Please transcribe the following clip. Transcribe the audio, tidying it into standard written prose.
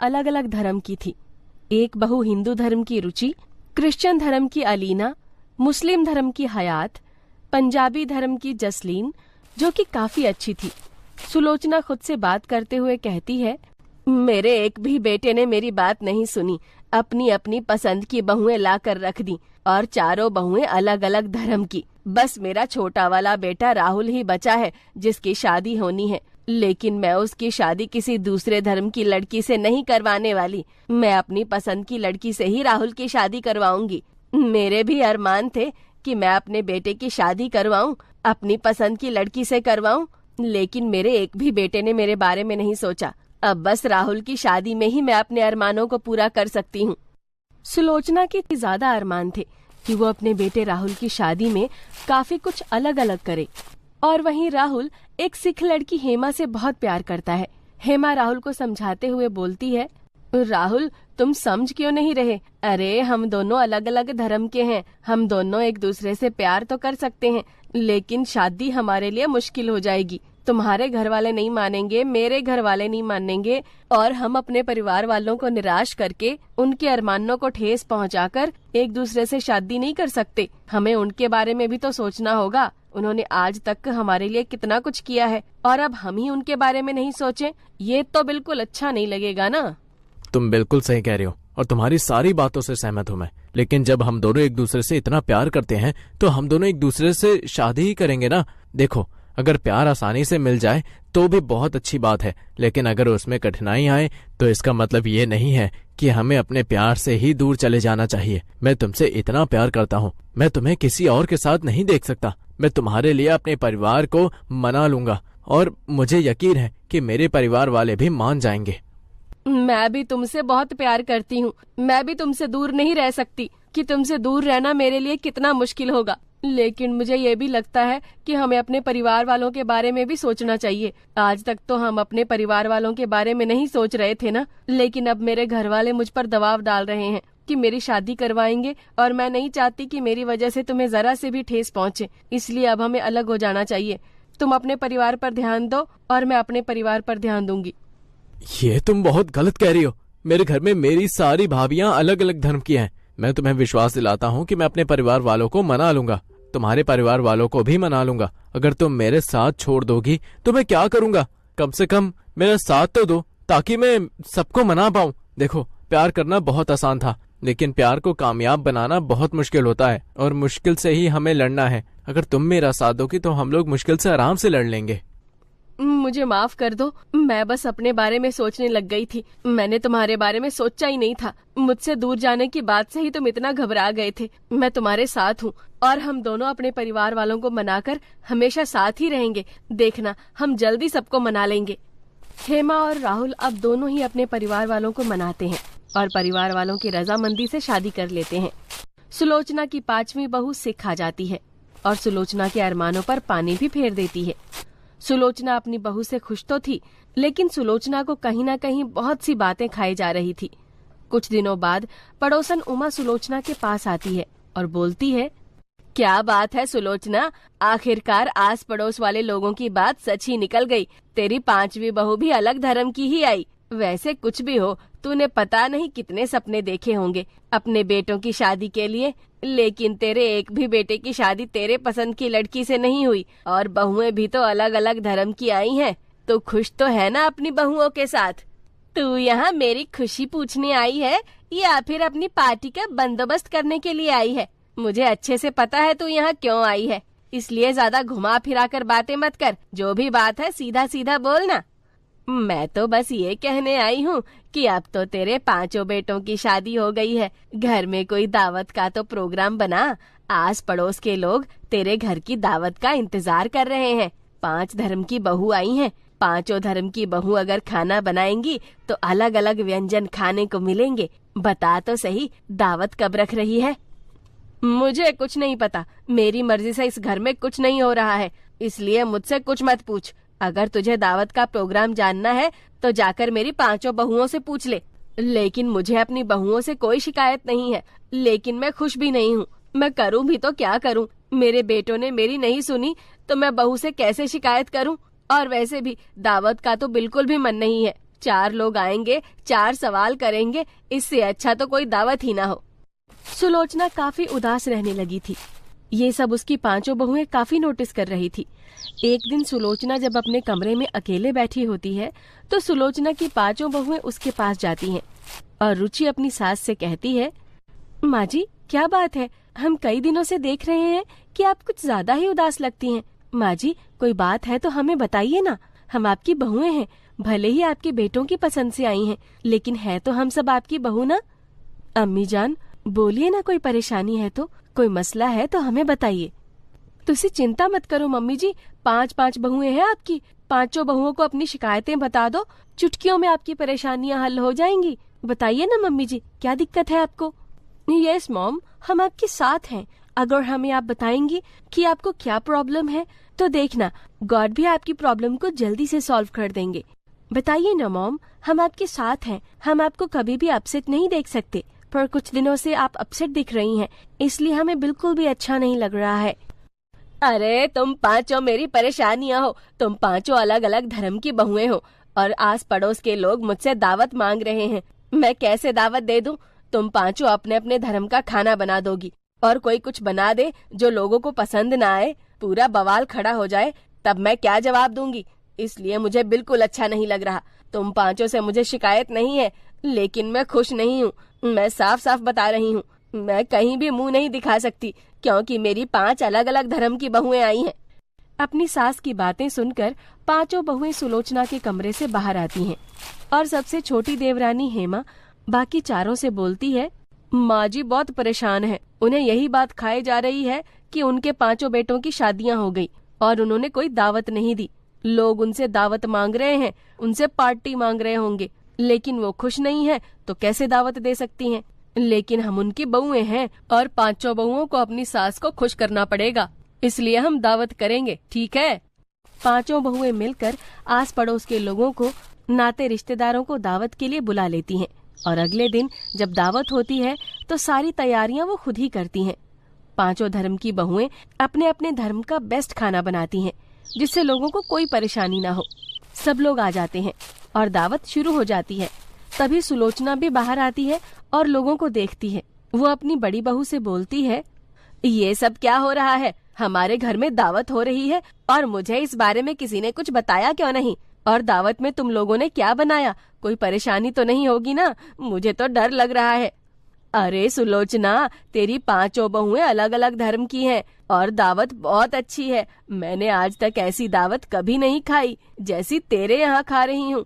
अलग अलग धर्म की थी। एक बहू हिंदू धर्म की रुचि, क्रिश्चियन धर्म की अलीना, मुस्लिम धर्म की हयात, पंजाबी धर्म की जसलीन, जो कि काफी अच्छी थी। सुलोचना खुद से बात करते हुए कहती है, मेरे एक भी बेटे ने मेरी बात नहीं सुनी, अपनी अपनी पसंद की बहुएं ला कर रख दी और चारों बहुएं अलग अलग धर्म की। बस मेरा छोटा वाला बेटा राहुल ही बचा है जिसकी शादी होनी है, लेकिन मैं उसकी शादी किसी दूसरे धर्म की लड़की से नहीं करवाने वाली। मैं अपनी पसंद की लड़की से ही राहुल की शादी करवाऊंगी। मेरे भी अरमान थे कि मैं अपने बेटे की शादी करवाऊं, अपनी पसंद की लड़की से करवाऊं, लेकिन मेरे एक भी बेटे ने मेरे बारे में नहीं सोचा। अब बस राहुल की शादी में ही मैं अपने अरमानों को पूरा कर सकती हूँ। सुलोचना के ज्यादा अरमान थे कि वो अपने बेटे राहुल की शादी में काफी कुछ अलग अलग करे। और वहीं राहुल एक सिख लड़की हेमा से बहुत प्यार करता है। हेमा राहुल को समझाते हुए बोलती है, राहुल तुम समझ क्यों नहीं रहे? अरे हम दोनों अलग अलग धर्म के हैं, हम दोनों एक दूसरे से प्यार तो कर सकते हैं, लेकिन शादी हमारे लिए मुश्किल हो जाएगी। तुम्हारे घर वाले नहीं मानेंगे, मेरे घर वाले नहीं मानेंगे, और हम अपने परिवार वालों को निराश करके उनके अरमानों को ठेस पहुंचाकर एक दूसरे से शादी नहीं कर सकते। हमें उनके बारे में भी तो सोचना होगा। उन्होंने आज तक हमारे लिए कितना कुछ किया है, और अब हम ही उनके बारे में नहीं सोचें, ये तो बिल्कुल अच्छा नहीं लगेगा ना। तुम बिल्कुल सही कह रही हो और तुम्हारी सारी बातों से सहमत हूँ मैं, लेकिन जब हम दोनों एक दूसरे से इतना प्यार करते हैं तो हम दोनों एक दूसरे से शादी ही करेंगे ना। देखो, अगर प्यार आसानी से मिल जाए तो भी बहुत अच्छी बात है, लेकिन अगर उसमें कठिनाई आए तो इसका मतलब ये नहीं है कि हमें अपने प्यार से ही दूर चले जाना चाहिए। मैं तुमसे इतना प्यार करता हूँ, मैं तुम्हें किसी और के साथ नहीं देख सकता। मैं तुम्हारे लिए अपने परिवार को मना लूंगा और मुझे यकीन है कि मेरे परिवार वाले भी मान जाएंगे। मैं भी तुमसे बहुत प्यार करती हूँ, मैं भी तुमसे दूर नहीं रह सकती कि तुमसे दूर रहना मेरे लिए कितना मुश्किल होगा। लेकिन मुझे ये भी लगता है कि हमें अपने परिवार वालों के बारे में भी सोचना चाहिए। आज तक तो हम अपने परिवार वालों के बारे में नहीं सोच रहे थे ना, लेकिन अब मेरे घर वाले मुझ पर दबाव डाल रहे हैं कि मेरी शादी करवाएंगे, और मैं नहीं चाहती कि मेरी वजह से तुम्हें जरा से भी ठेस पहुँचे। इसलिए अब हमें अलग हो जाना चाहिए। तुम अपने परिवार पर ध्यान दो और मैं अपने परिवार पर ध्यान दूंगी। ये तुम बहुत गलत कह रही हो। मेरे घर में मेरी सारी भाभियां अलग अलग धर्म की हैं। मैं तुम्हें विश्वास दिलाता हूँ कि मैं अपने परिवार वालों को मना लूंगा, तुम्हारे परिवार वालों को भी मना लूंगा। अगर तुम मेरे साथ छोड़ दोगी तो मैं क्या करूंगा? कम से कम मेरा साथ तो दो ताकि मैं सबको मना पाऊं। देखो, प्यार करना बहुत आसान था, लेकिन प्यार को कामयाब बनाना बहुत मुश्किल होता है, और मुश्किल से ही हमें लड़ना है। अगर तुम मेरा साथ दोगी तो हम लोग मुश्किल से आराम से लड़ लेंगे। मुझे माफ कर दो, मैं बस अपने बारे में सोचने लग गई थी। मैंने तुम्हारे बारे में सोचा ही नहीं था। मुझसे दूर जाने की बात से ही तुम इतना घबरा गए थे। मैं तुम्हारे साथ हूँ और हम दोनों अपने परिवार वालों को मनाकर हमेशा साथ ही रहेंगे। देखना, हम जल्दी सबको मना लेंगे। हेमा और राहुल अब दोनों ही अपने परिवार वालों को मनाते हैं और परिवार वालों की रजामंदी से शादी कर लेते हैं। सुलोचना की 5वीं बहू सिख आ जाती है और सुलोचना के अरमानों पर पानी भी फेर देती है। सुलोचना अपनी बहू से खुश तो थी, लेकिन सुलोचना को कहीं न कहीं बहुत सी बातें खाई जा रही थी। कुछ दिनों बाद पड़ोसन उमा सुलोचना के पास आती है और बोलती है, क्या बात है सुलोचना, आखिरकार आस पड़ोस वाले लोगों की बात सच ही निकल गई। तेरी 5वीं बहू भी अलग धर्म की ही आई। वैसे कुछ भी हो, तूने पता नहीं कितने सपने देखे होंगे अपने बेटों की शादी के लिए, लेकिन तेरे एक भी बेटे की शादी तेरे पसंद की लड़की से नहीं हुई, और बहुएं भी तो अलग अलग धर्म की आई हैं। तो खुश तो है ना अपनी बहुओं के साथ? तू यहाँ मेरी खुशी पूछने आई है या फिर अपनी पार्टी का बंदोबस्त करने के लिए आई है? मुझे अच्छे से पता है तू यहाँ क्यों आई है, इसलिए ज्यादा घुमा फिरा कर बातें मत कर। जो भी बात है सीधा सीधा बोलना। मैं तो बस ये कहने आई हूँ कि अब तो तेरे 5 बेटों की शादी हो गई है। घर में कोई दावत का तो प्रोग्राम बना। आस पड़ोस के लोग तेरे घर की दावत का इंतजार कर रहे हैं। 5 धर्म की बहू आई हैं। 5 धर्म की बहू अगर खाना बनाएंगी तो अलग अलग व्यंजन खाने को मिलेंगे। बता तो सही, दावत कब रख रही है? मुझे कुछ नहीं पता। मेरी मर्जी से इस घर में कुछ नहीं हो रहा है, इसलिए मुझसे कुछ मत पूछ। अगर तुझे दावत का प्रोग्राम जानना है तो जाकर मेरी 5 बहुओं से पूछ ले। लेकिन मुझे अपनी बहुओं से कोई शिकायत नहीं है, लेकिन मैं खुश भी नहीं हूँ। मैं करूँ भी तो क्या करूँ? मेरे बेटों ने मेरी नहीं सुनी तो मैं बहू से कैसे शिकायत करूँ? और वैसे भी दावत का तो बिल्कुल भी मन नहीं है। 4 लोग आएंगे, 4 सवाल करेंगे, इससे अच्छा तो कोई दावत ही ना हो। सुलोचना काफी उदास रहने लगी थी। ये सब उसकी 5 बहुएं काफी नोटिस कर रही थी। एक दिन सुलोचना जब अपने कमरे में अकेले बैठी होती है तो सुलोचना की 5 बहुएं उसके पास जाती हैं और रुचि अपनी सास से कहती है, माँ जी क्या बात है, हम कई दिनों से देख रहे हैं कि आप कुछ ज्यादा ही उदास लगती हैं। माँ जी कोई बात है तो हमें बताइए ना, हम आपकी बहुएं हैं, भले ही आपके बेटों की पसंद से आई हैं, लेकिन है तो हम सब आपकी बहू ना। अम्मी जान बोलिए ना, कोई परेशानी है तो, कोई मसला है तो हमें बताइए। तुसी चिंता मत करो मम्मी जी, 5 बहुएं हैं आपकी, 5 बहुओं को अपनी शिकायतें बता दो, चुटकियों में आपकी परेशानियां हल हो जाएंगी। बताइए ना मम्मी जी क्या दिक्कत है आपको। यस मॉम, हम आपके साथ हैं। अगर हमें आप बताएंगी कि आपको क्या प्रॉब्लम है तो देखना गॉड भी आपकी प्रॉब्लम को जल्दी से सॉल्व कर देंगे। बताइए ना मॉम, हम आपके साथ हैं, हम आपको कभी भी अपसेट नहीं देख सकते, पर कुछ दिनों से आप अपसेट दिख रही हैं, इसलिए हमें बिल्कुल भी अच्छा नहीं लग रहा है। अरे तुम 5 मेरी परेशानियां हो, तुम 5 अलग अलग धर्म की बहुएं हो और आस पड़ोस के लोग मुझसे दावत मांग रहे हैं। मैं कैसे दावत दे दूं? तुम 5 अपने अपने धर्म का खाना बना दोगी और कोई कुछ बना दे जो लोगों को पसंद ना आए, पूरा बवाल खड़ा हो जाए, तब मैं क्या जवाब दूंगी? इसलिए मुझे बिल्कुल अच्छा नहीं लग रहा। तुम 5 से मुझे शिकायत नहीं है, लेकिन मैं खुश नहीं हूँ। मैं साफ साफ बता रही हूँ, मैं कहीं भी मुंह नहीं दिखा सकती क्योंकि मेरी 5 अलग अलग धर्म की बहुएं आई हैं। अपनी सास की बातें सुनकर 5 बहुएं सुलोचना के कमरे से बाहर आती हैं और सबसे छोटी देवरानी हेमा बाकी 4 से बोलती है, माँ जी बहुत परेशान है, उन्हें यही बात खाए जा रही है कि उनके 5 बेटों की शादियां हो गई और उन्होंने कोई दावत नहीं दी। लोग उनसे दावत मांग रहे हैं, उनसे पार्टी मांग रहे होंगे, लेकिन वो खुश नहीं है तो कैसे दावत दे सकती हैं? लेकिन हम उनकी बहुएं हैं और 5 बहुओं को अपनी सास को खुश करना पड़ेगा, इसलिए हम दावत करेंगे, ठीक है? 5 बहुएं मिलकर आस पड़ोस के लोगों को, नाते रिश्तेदारों को दावत के लिए बुला लेती हैं और अगले दिन जब दावत होती है तो सारी तैयारियां वो खुद ही करती हैं। 5 धर्म की बहुएं अपने अपने धर्म का बेस्ट खाना बनाती हैं जिससे लोगों को कोई परेशानी ना हो। सब लोग आ जाते हैं और दावत शुरू हो जाती है। तभी सुलोचना भी बाहर आती है और लोगों को देखती है। वो अपनी बड़ी बहू से बोलती है, ये सब क्या हो रहा है? हमारे घर में दावत हो रही है और मुझे इस बारे में किसी ने कुछ बताया क्यों नहीं? और दावत में तुम लोगों ने क्या बनाया? कोई परेशानी तो नहीं होगी ना? मुझे तो डर लग रहा है। अरे सुलोचना, तेरी 5 बहुएं अलग अलग धर्म की हैं और दावत बहुत अच्छी है। मैंने आज तक ऐसी दावत कभी नहीं खाई जैसी तेरे यहाँ खा रही हूँ।